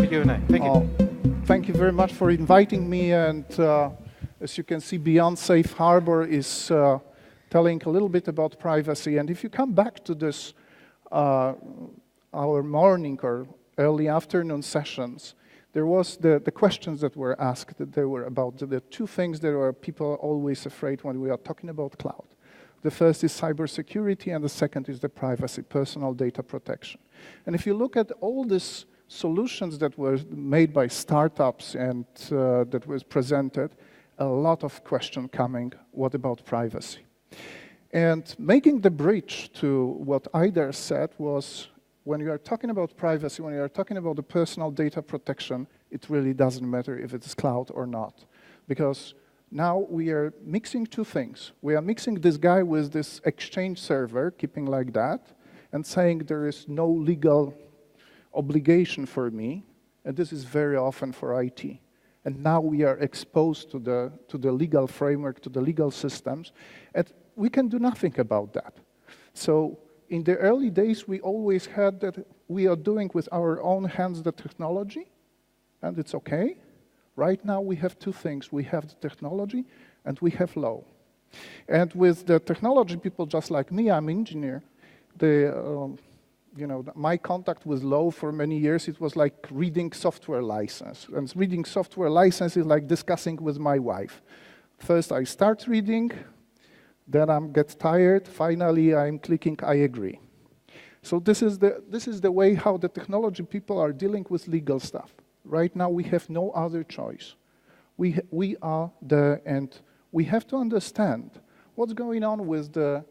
Q&A. Thank you. Thank you very much for inviting me. And as you can see, Beyond Safe Harbor is telling a little bit about privacy. And if you come back to this, our morning or early afternoon sessions, there was the questions that were asked, that they were about the two things that are people always afraid when we are talking about cloud. The first is cybersecurity, and the second is the privacy, personal data protection. And if you look at all these solutions that were made by startups and that was presented, a lot of question coming, what about privacy? And making the bridge to what Ida said was, when you are talking about privacy, when you are talking about the personal data protection, it really doesn't matter if it's cloud or not. Because now we are mixing two things. We are mixing this guy with this Exchange server, keeping like that, and saying there is no legal obligation for me, and this is very often for IT. And now we are exposed to the legal framework, to the legal systems, and we can do nothing about that. So in the early days, we always had that we are doing with our own hands the technology, and it's okay. Right now, we have two things. We have the technology, and we have law. And with the technology, people just like me, I'm an engineer, my contact with law for many years, it was like reading software license. And reading software license is like discussing with my wife. First, I start reading, then I get tired, finally I'm clicking, I agree. So this is the way how the technology people are dealing with legal stuff. Right now, we have no other choice. We are there, and we have to understand what's going on with the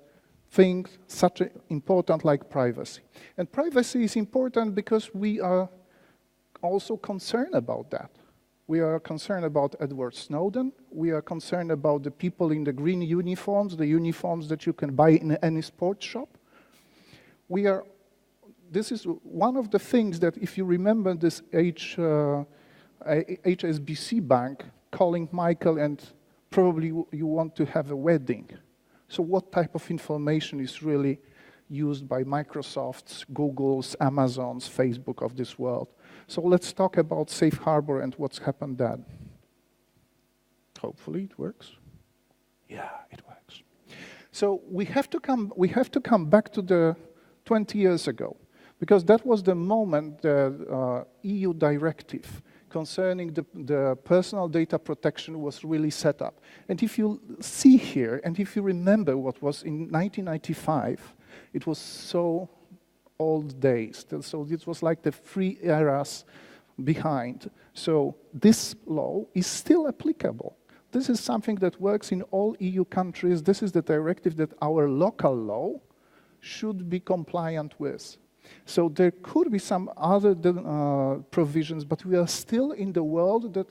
things such important like privacy. And privacy is important because we are also concerned about that. We are concerned about Edward Snowden. We are concerned about the people in the green uniforms, the uniforms that you can buy in any sports shop. This is one of the things that, if you remember this HSBC bank calling MICHAL, and probably you want to have a wedding. So what type of information is really used by Microsoft's, Google's, Amazon's, Facebook of this world? So let's talk about Safe Harbor and what's happened then. Hopefully it works. Yeah, it works. So we have to come back to the 20 years ago, because that was the moment the EU directive concerning the personal data protection was really set up. And if you see here, and if you remember what was in 1995, it was so old days. So it was like the 3 eras behind. So this law is still applicable. This is something that works in all EU countries. This is the directive that our local law should be compliant with. So there could be some other provisions, but we are still in the world that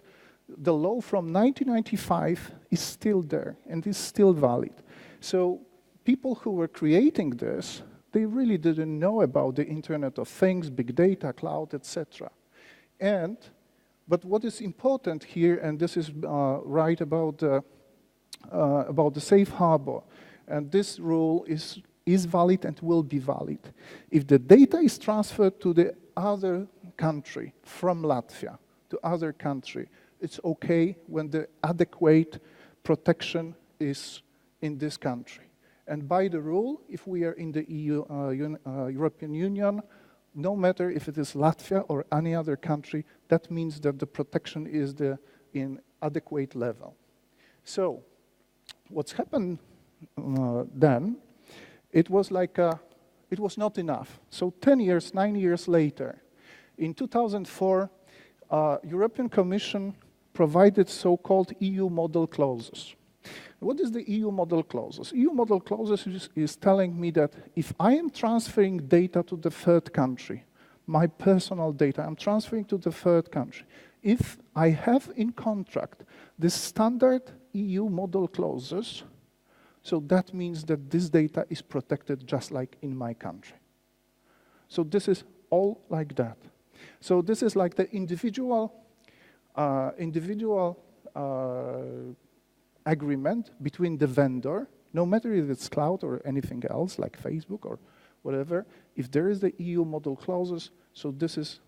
the law from 1995 is still there and is still valid. So people who were creating this, they really didn't know about the Internet of Things, big data, cloud, etc. But what is important here, and this is right about the safe harbor, and this rule is valid and will be valid. If the data is transferred to the other country, from Latvia to other country, it's okay when the adequate protection is in this country. And by the rule, if we are in the European Union, no matter if it is Latvia or any other country, that means that the protection is in adequate level. So what's happened then, it was like, it was not enough. So 10 years, 9 years later, in 2004, European Commission provided so-called EU model clauses. What is the EU model clauses? EU model clauses is telling me that if I am transferring data to the third country, my personal data, I'm transferring to the third country. If I have in contract the standard EU model clauses, so that means that this data is protected just like in my country. So this is all like that. So this is like the individual agreement between the vendor, no matter if it's cloud or anything else like Facebook or whatever, if there is the EU model clauses, so this is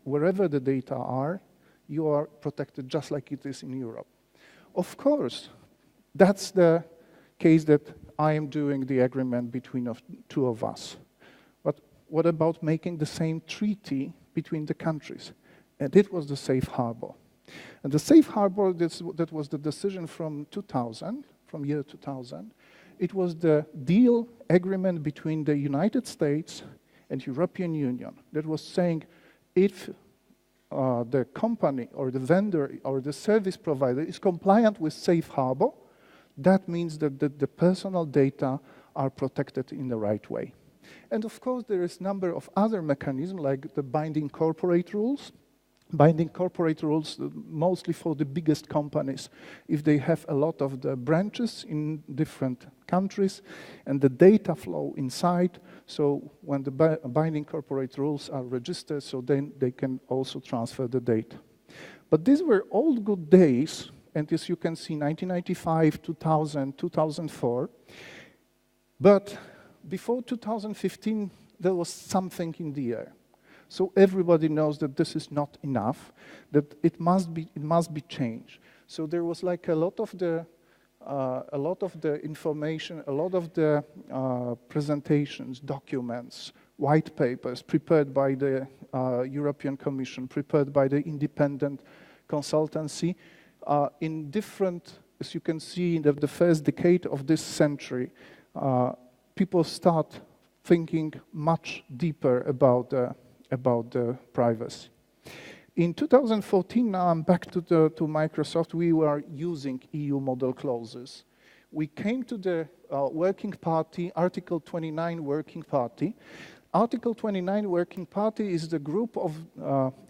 wherever the data are, you are protected just like it is in Europe. Of course, that's the case that I am doing the agreement between two of us. But what about making the same treaty between the countries? And it was the safe harbor. And the safe harbor, that was the decision from 2000, from year 2000. It was the deal agreement between the United States and European Union that was saying if the company or the vendor or the service provider is compliant with safe harbor, that means that the personal data are protected in the right way. And of course, there is a number of other mechanisms like the binding corporate rules. Binding corporate rules mostly for the biggest companies. If they have a lot of the branches in different countries and the data flow inside, so when the binding corporate rules are registered, so then they can also transfer the data. But these were old good days, and as you can see, 1995, 2000, 2004. But before 2015, there was something in the air. So everybody knows that this is not enough, that it must be changed. So there was like a lot of the information, a lot of the presentations, documents, white papers prepared by the European Commission, prepared by the independent consultancy in different, as you can see, in the first decade of this century, people start thinking much deeper about the privacy. In 2014, now I'm back to Microsoft, we were using EU model clauses. We came to the working party, Article 29 working party. Article 29 working party is the group of,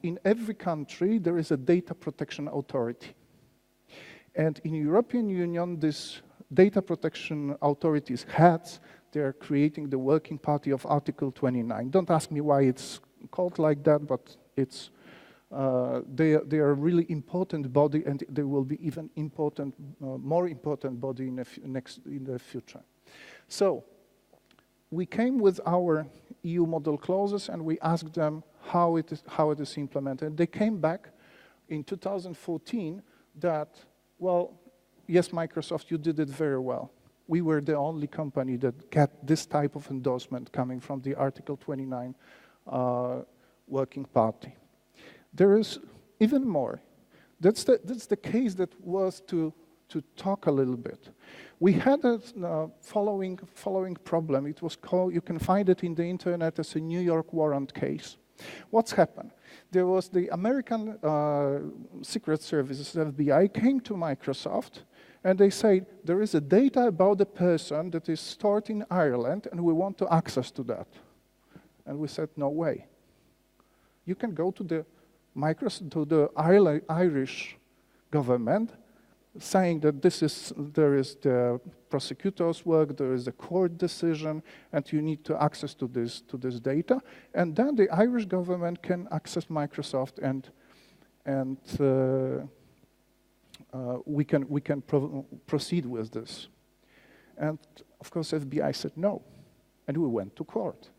in every country, there is a data protection authority. And in European Union, this data protection authorities heads, they're creating the working party of Article 29. Don't ask me why it's called like that, but it's they are a really important body, and they will be even important, more important body in the future. So we came with our EU model clauses, and we asked them how it is implemented. They came back in 2014 that, well, yes, Microsoft, you did it very well. We were the only company that got this type of endorsement coming from the Article 29 working party. There is even more. That's the case that was to talk a little bit. We had a following problem. It was called, you can find it in the internet as a New York warrant case. What's happened? There was the American Secret Services, FBI, came to Microsoft, and they said, there is a data about the person that is stored in Ireland, and we want to access to that. And we said, no way. You can go to the Irish government, saying that there is the prosecutor's work, there is a court decision, and you need to access to this data. And then the Irish government can access Microsoft, and we can proceed with this. And of course, FBI said no, and we went to court.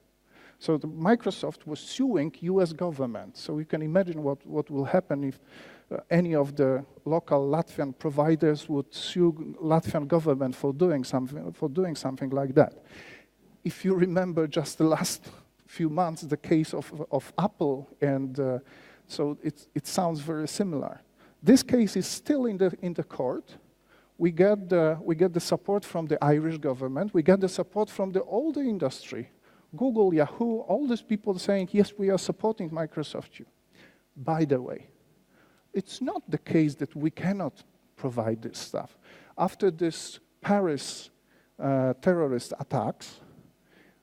So Microsoft was suing US government. So you can imagine what will happen if any of the local Latvian providers would sue Latvian government for doing something like that. If you remember just the last few months, the case of Apple, and so it sounds very similar. This case is still in the court. We get the support from the Irish government. We get the support from the older industry. Google, Yahoo, all these people saying, yes, we are supporting Microsoft. By the way, it's not the case that we cannot provide this stuff. After this Paris terrorist attacks,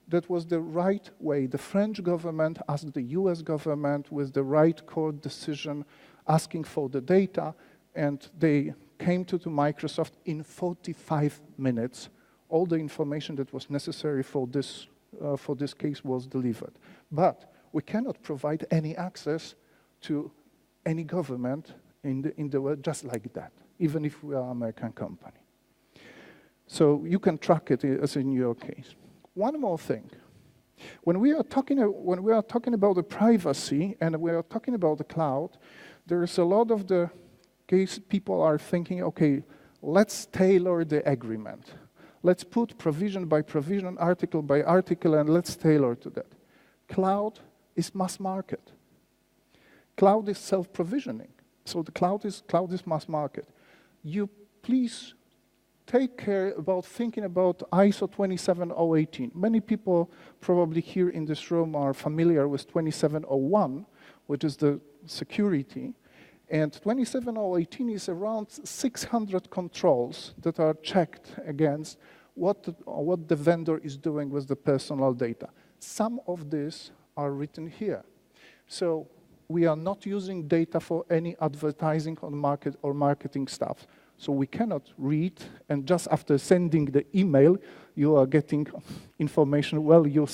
that was the right way. The French government asked the US government with the right court decision asking for the data, and they came to Microsoft in 45 minutes. All the information that was necessary for this case was delivered. But we cannot provide any access to any government in the world just like that, even if we are an American company. So you can track it as in your case. One more thing. When we are talking about the privacy and we are talking about the cloud, there is a lot of the case people are thinking, okay, let's tailor the agreement. Let's put provision by provision, article by article, and let's tailor to that. Cloud is mass market. Cloud is self-provisioning. So the cloud is mass market. You please take care about thinking about ISO 27018. Many people probably here in this room are familiar with 27001, which is the security. And 27018 is around 600 controls that are checked against what the vendor is doing with the personal data. Some of these are written here. So we are not using data for any advertising on market or marketing stuff. So we cannot read, and just after sending the email, you are getting information, well, you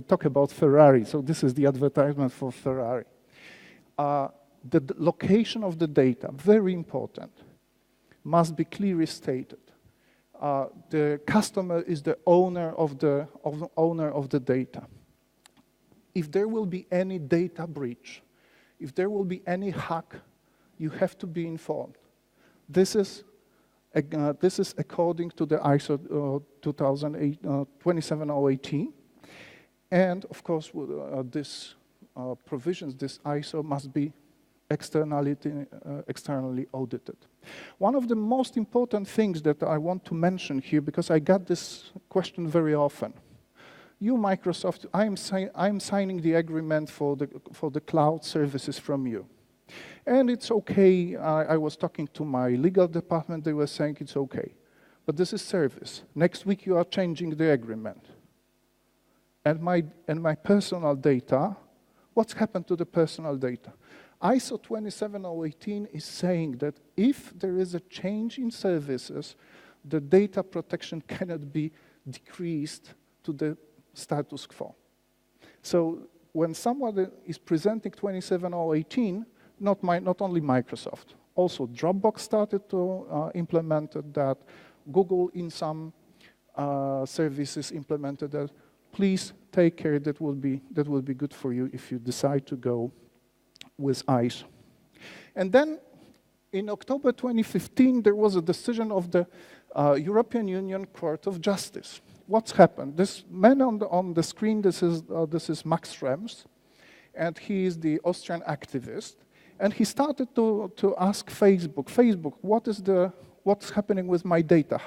talk about Ferrari, so this is the advertisement for Ferrari. The location of the data, very important, must be clearly stated. The customer is the owner of the data. If there will be any data breach, if there will be any hack, you have to be informed. This is according to the ISO 27018, and of course, this provisions, this ISO must be externally audited. One of the most important things that I want to mention here, because I got this question very often. You, Microsoft, I'm signing the agreement for the cloud services from you. And it's okay, I was talking to my legal department, they were saying it's okay. But this is service. Next week you are changing the agreement. And my personal data, what's happened to the personal data? ISO 27018 is saying that if there is a change in services, the data protection cannot be decreased to the status quo. So when someone is presenting 27018, not only Microsoft, also Dropbox started to implement that, Google in some services implemented that. Please take care, that will be good for you if you decide to go with ISO. And then in October 2015, there was a decision of the European Union Court of Justice. What's happened? This man on the screen, this is Max Schrems, and he is the Austrian activist. And he started to ask Facebook, what's happening with my data?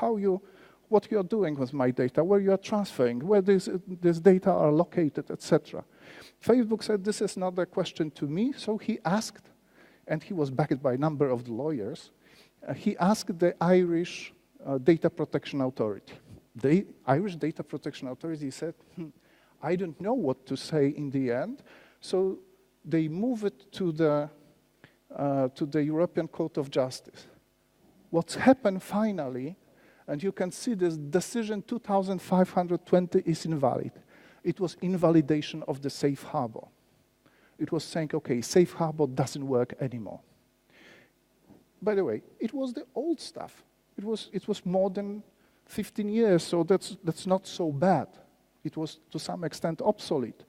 What you are doing with my data? Where you are transferring? Where this data are located, etc. Facebook said, this is not a question to me. So he asked, and he was backed by a number of the lawyers, he asked the Irish Data Protection Authority. The Irish Data Protection Authority said, I don't know what to say in the end. So they move it to the European Court of Justice. What's happened finally, and you can see this decision 2520 is invalid. It was invalidation of the safe harbor. It was saying, okay, safe harbor doesn't work anymore. By the way, it was the old stuff. It was more than 15 years, so that's not so bad. It was to some extent obsolete.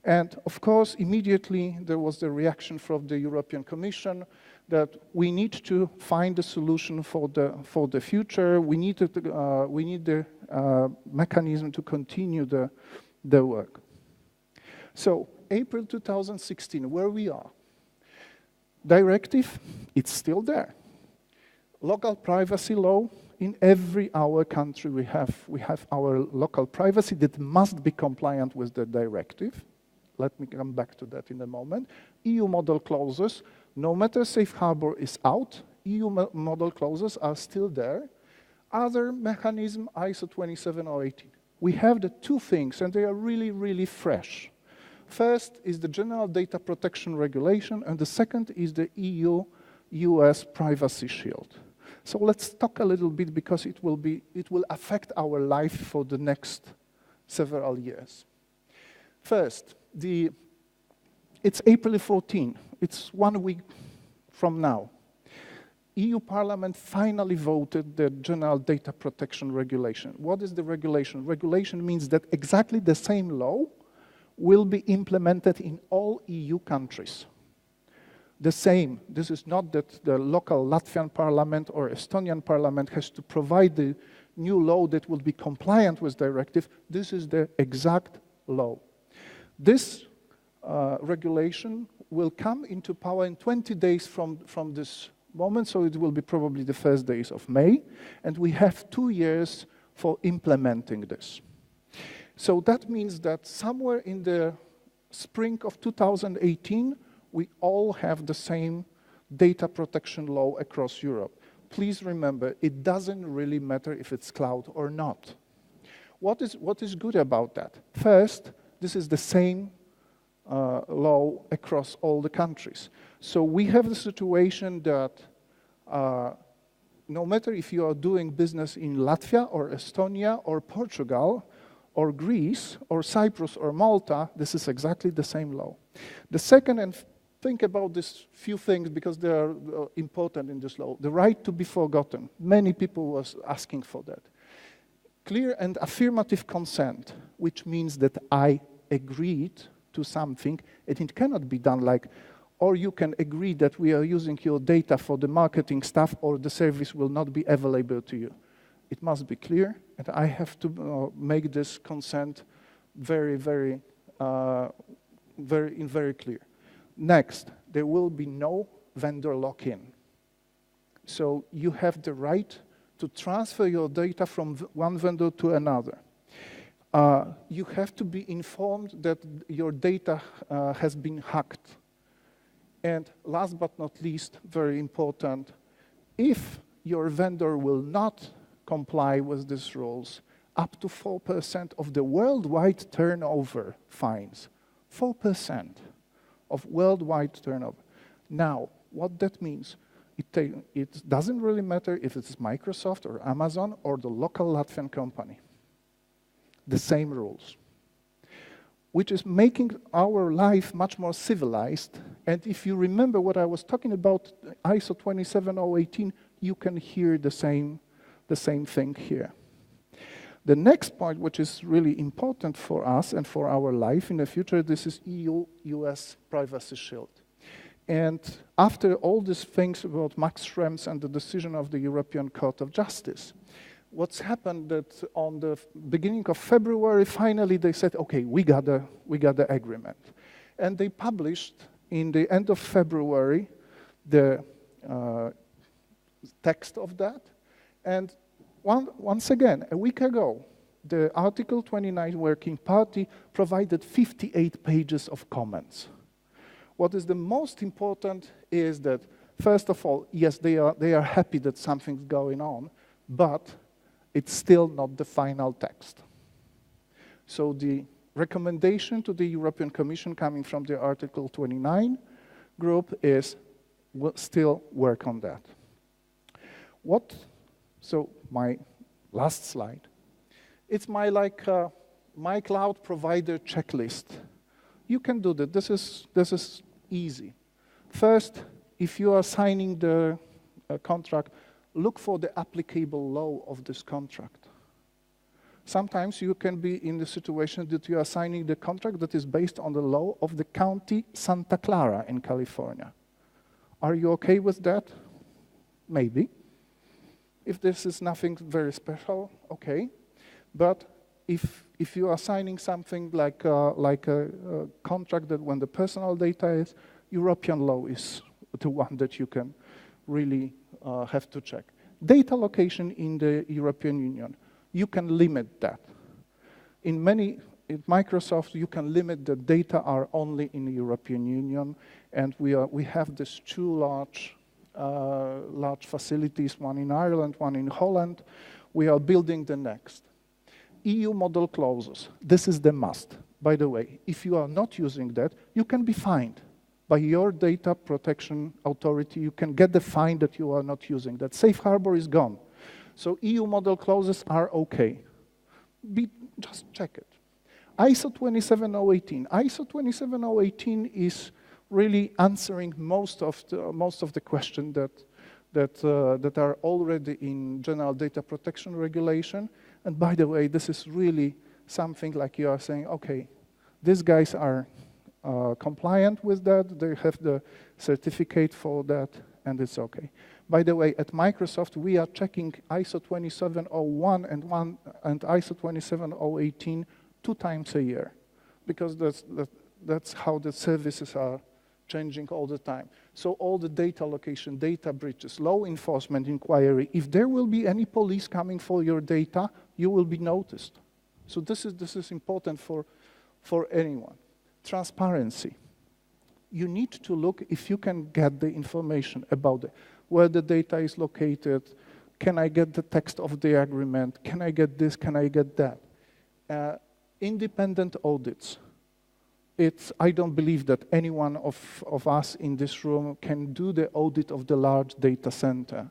And of course, immediately there was the reaction from the European Commission that we need to find a solution for the future. We need the mechanism to continue the work. So April 2016, where we are. Directive, it's still there. Local privacy law, in our country we have our local privacy that must be compliant with the directive. Let me come back to that in a moment. EU model clauses, no matter safe harbor is out, EU model clauses are still there. Other mechanism, ISO 27018. We have the two things, and they are really, really fresh. First is the General Data Protection Regulation, and the second is the EU-US Privacy Shield. So let's talk a little bit, because it will affect our life for the next several years. First, it's April 14. It's 1 week from now. EU Parliament finally voted the General Data Protection Regulation. What is the regulation? Regulation means that exactly the same law will be implemented in all EU countries. The same, this is not that the local Latvian parliament or Estonian parliament has to provide the new law that will be compliant with directive. This is the exact law. This regulation will come into power in 20 days from this moment, so it will be probably the first days of May, and we have 2 years for implementing this. So that means that somewhere in the spring of 2018, we all have the same data protection law across Europe. Please remember, it doesn't really matter if it's cloud or not. What is good about that? First, this is the same law across all the countries. So we have the situation that no matter if you are doing business in Latvia or Estonia or Portugal or Greece or Cyprus or Malta, this is exactly the same law. The second, and think about these few things because they are important in this law. The right to be forgotten. Many people was asking for that. Clear and affirmative consent, which means that I agreed to something, and it cannot be done like, or you can agree that we are using your data for the marketing stuff, or the service will not be available to you. It must be clear, and I have to make this consent very clear. Next, there will be no vendor lock-in. So you have the right to transfer your data from one vendor to another. You have to be informed that your data has been hacked. And last but not least, very important, if your vendor will not comply with these rules, up to 4% of the worldwide turnover fines. 4% of worldwide turnover. Now, what that means, it doesn't really matter if it's Microsoft or Amazon or the local Latvian company. The same rules, which is making our life much more civilized. And if you remember what I was talking about, ISO 27018, you can hear the same thing here. The next point, which is really important for us and for our life in the future, this is EU-US Privacy Shield. And after all these things about Max Schrems and the decision of the European Court of Justice, what's happened that on the beginning of February, finally they said, okay, we got the agreement. And they published in the end of February the text of that. And once again, a week ago, the Article 29 Working Party provided 58 pages of comments. What is the most important is that, first of all, yes, they are happy that something's going on, but it's still not the final text. So the recommendation to the European Commission coming from the Article 29 group is, we'll still work on that. So my last slide. It's my cloud provider checklist. You can do that. This is easy. First, if you are signing the contract, look for the applicable law of this contract. Sometimes you can be in the situation that you are signing the contract that is based on the law of the county Santa Clara in California. Are you okay with that? Maybe. If this is nothing very special, okay. But if you are signing something like a contract that when the personal data is, European law is the one that you can really have to check. Data location in the European Union, you can limit that. In Microsoft, you can limit the data are only in the European Union, and we have these two large facilities, one in Ireland, one in Holland. We are building the next. EU model clauses, this is the must. By the way, if you are not using that, you can be fined. By your data protection authority, you can get the fine that you are not using. That safe harbor is gone. So EU model clauses are okay. Just check it. ISO 27018. ISO 27018 is really answering most of the questions that are already in General Data Protection Regulation. And by the way, this is really something like you are saying, okay, These guys are compliant with that. They have the certificate for that, and it's okay. By the way, at Microsoft, we are checking ISO 27001 and ISO 27018 2 times a year, because that's how the services are changing all the time. So all the data location, data breaches, law enforcement inquiry, if there will be any police coming for your data, you will be noticed. So this is important for anyone. Transparency. You need to look if you can get the information about where the data is located. Can I get the text of the agreement? Can I get this? Can I get that? Independent audits. I don't believe that any one of us in this room can do the audit of the large data center.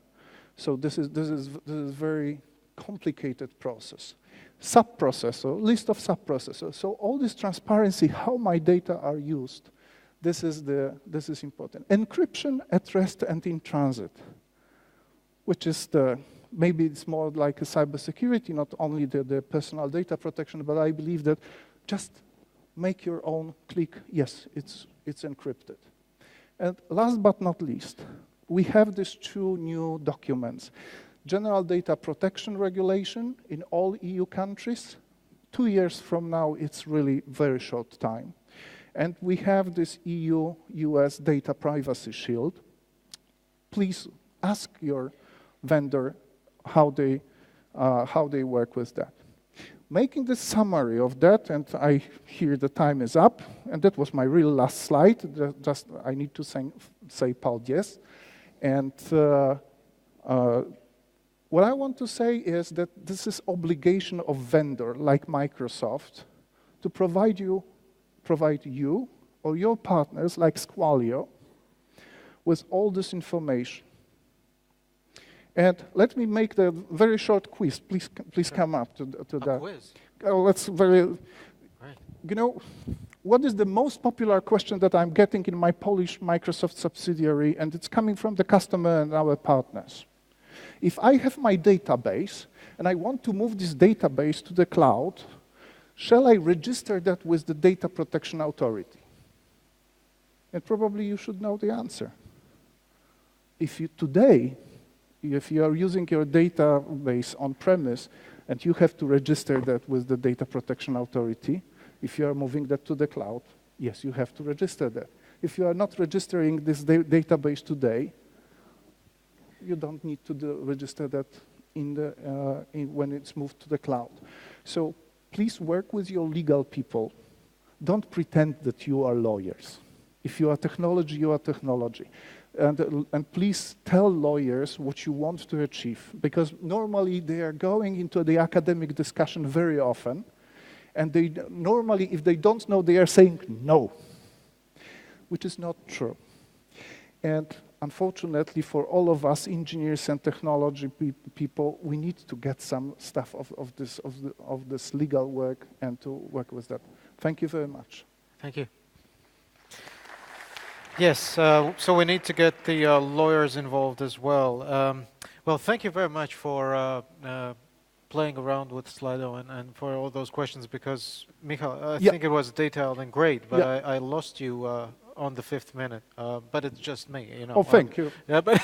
So this is very complicated process. Sub-processor, list of sub-processors. So all this transparency, how my data are used, this is important. Encryption at rest and in transit, which is maybe it's more like a cybersecurity, not only the personal data protection, but I believe that just make your own click, yes, it's encrypted. And last but not least, we have these 2 new documents. General Data Protection Regulation in all EU countries. 2 years from now, it's really very short time. And we have this EU-US Data Privacy Shield. Please ask your vendor how they work with that. Making the summary of that, and I hear the time is up, and that was my real last slide. Just I need to say Paul Diez. And what I want to say is that this is obligation of vendor like Microsoft to provide you or your partners like SQUALIO with all this information. And let me make the very short quiz. Please come up to that. Quiz? Oh, that's very. Right. You know, what is the most popular question that I'm getting in my Polish Microsoft subsidiary, and it's coming from the customer and our partners. If I have my database and I want to move this database to the cloud, shall I register that with the Data Protection Authority? And probably you should know the answer. If you are using your database on-premise and you have to register that with the Data Protection Authority, if you are moving that to the cloud, yes, you have to register that. If you are not registering this database today, you don't need to register that when it's moved to the cloud. So please work with your legal people. Don't pretend that you are lawyers. If you are technology, you are technology. And please tell lawyers what you want to achieve, because normally they are going into the academic discussion very often, and they normally, if they don't know, they are saying no, which is not true. And unfortunately for all of us engineers and technology people, we need to get some stuff of this legal work and to work with that. Thank you very much. Thank you. Yes, so we need to get the lawyers involved as well. Well, thank you very much for playing around with Slido and for all those questions, because, Michal, I think it was detailed and great, but I lost you on the 5th minute, but it's just me, you know. Oh, thank you. Yeah, but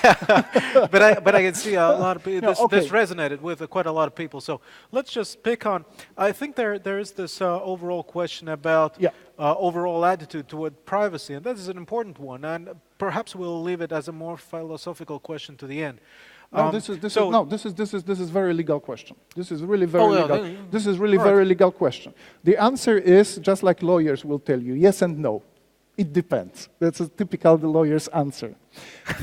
but I can see a lot of people. This resonated with quite a lot of people. So let's just pick on. I think there is this overall question about overall attitude toward privacy, and that is an important one. And perhaps we'll leave it as a more philosophical question to the end. No, this is very legal question. This is really very legal. This is really very legal question. The answer is just like lawyers will tell you, yes and no. It depends. That's a typical lawyer's answer.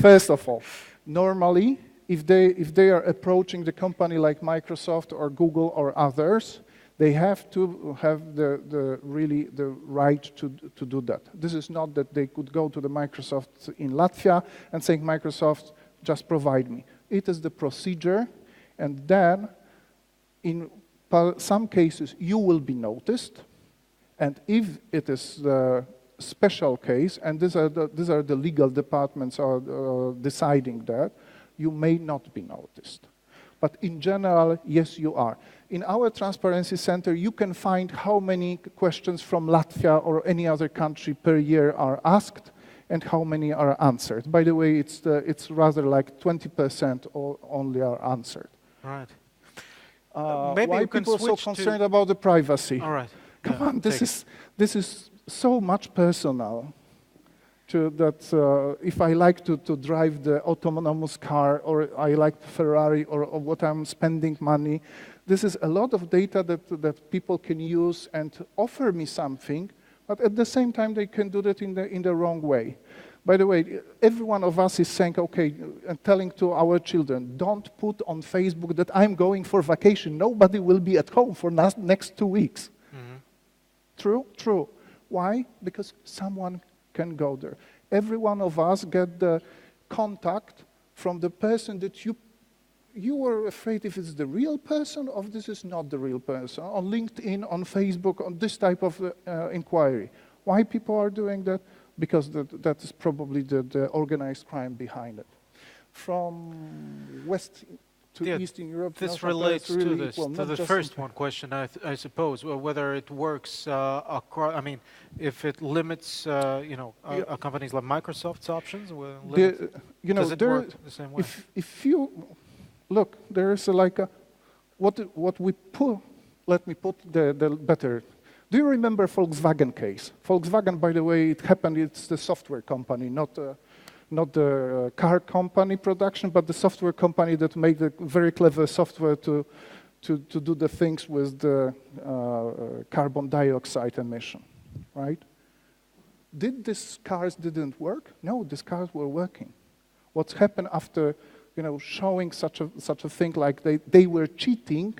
First of all, normally, if they are approaching the company like Microsoft or Google or others, they have to have the right to do that. This is not that they could go to the Microsoft in Latvia and saying, Microsoft, just provide me. It is the procedure, and then in some cases you will be noticed, and if it is the special case, and these are the legal departments are deciding that, you may not be noticed. But in general, yes, you are. In our Transparency Center, you can find how many questions from Latvia or any other country per year are asked and how many are answered. By the way, it's rather like 20% only are answered. Right. Maybe why people are so concerned about the privacy? All right. Come on, this is so much personal. If I like to drive the autonomous car, or I like Ferrari, or what I'm spending money, this is a lot of data that people can use and offer me something, but at the same time they can do that in the wrong way. By the way, every one of us is saying, okay, and telling to our children, don't put on Facebook that I'm going for vacation. Nobody will be at home for next 2 weeks. Mm-hmm. True? True. Why? Because someone can go there. Every one of us get the contact from the person that you were afraid if it's the real person or if this is not the real person. On LinkedIn, on Facebook, on this type of inquiry. Why people are doing that? Because that is probably the organized crime behind it. From West to Eastern Europe. This relates to this, to the first one question, I suppose, whether it works across, I mean, if it limits, companies like Microsoft's options, does it work the same way? If you look, there is what we put, let me put the better. Do you remember Volkswagen case? Volkswagen, by the way, it's the software company, not the car company production, but the software company that made the very clever software to do the things with the carbon dioxide emission, right? Did these cars didn't work? No, these cars were working. What's happened after, showing such a thing like they were cheating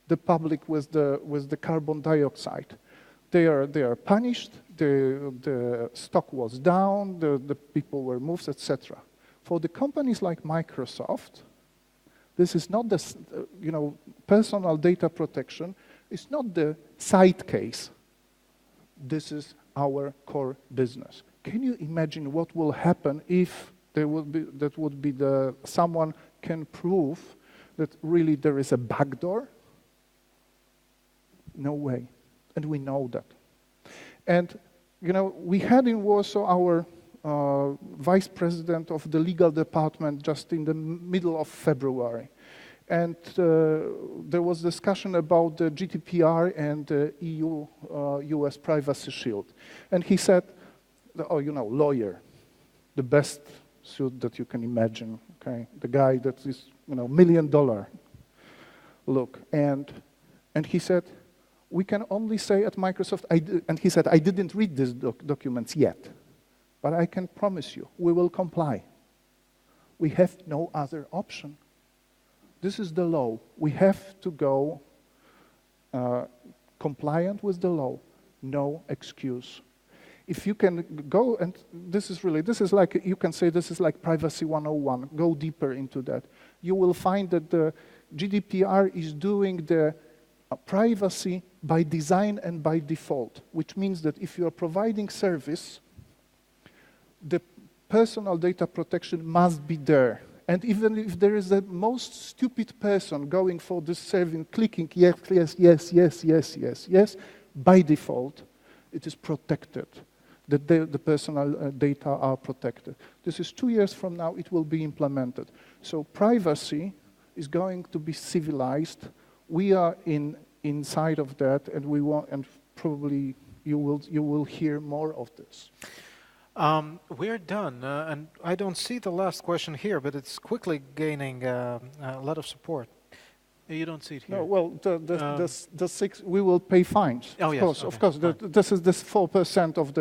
the public with the carbon dioxide. They are punished, the stock was down, the people were moved, etc. For the companies like Microsoft, this is not the, personal data protection, it's not the side case. This is our core business. Can you imagine what will happen if someone can prove that really there is a backdoor? No way. And we know that. And, we had in Warsaw our vice president of the legal department just in the middle of February. And there was discussion about the GDPR and the EU-US Privacy Shield. And he said, lawyer, the best suit that you can imagine, okay? The guy that is, $1 million look. And he said, we can only say at Microsoft, and he said, I didn't read these documents yet, but I can promise you, we will comply. We have no other option. This is the law. We have to go compliant with the law. No excuse. If you can go, and this is like, you can say this is like Privacy 101, go deeper into that. You will find that the GDPR is doing the privacy by design and by default, which means that if you are providing service, the personal data protection must be there. And even if there is the most stupid person going for this service, clicking yes, yes, yes, yes, yes, yes, yes, by default, it is protected. The personal data are protected. This is 2 years from now, it will be implemented. So privacy is going to be civilized. We are inside of that, and we want, and probably you will hear more of this. We're done, and I don't see the last question here, but it's quickly gaining a lot of support. You don't see it here. No, well, the six, we will pay fines. Oh, yes, okay, of course. This is this 4% of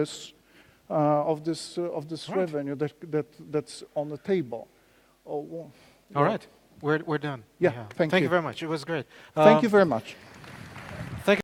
this right. revenue that's on the table. All right, we're done. Yeah, thank you. Thank you very much. It was great. Thank you very much.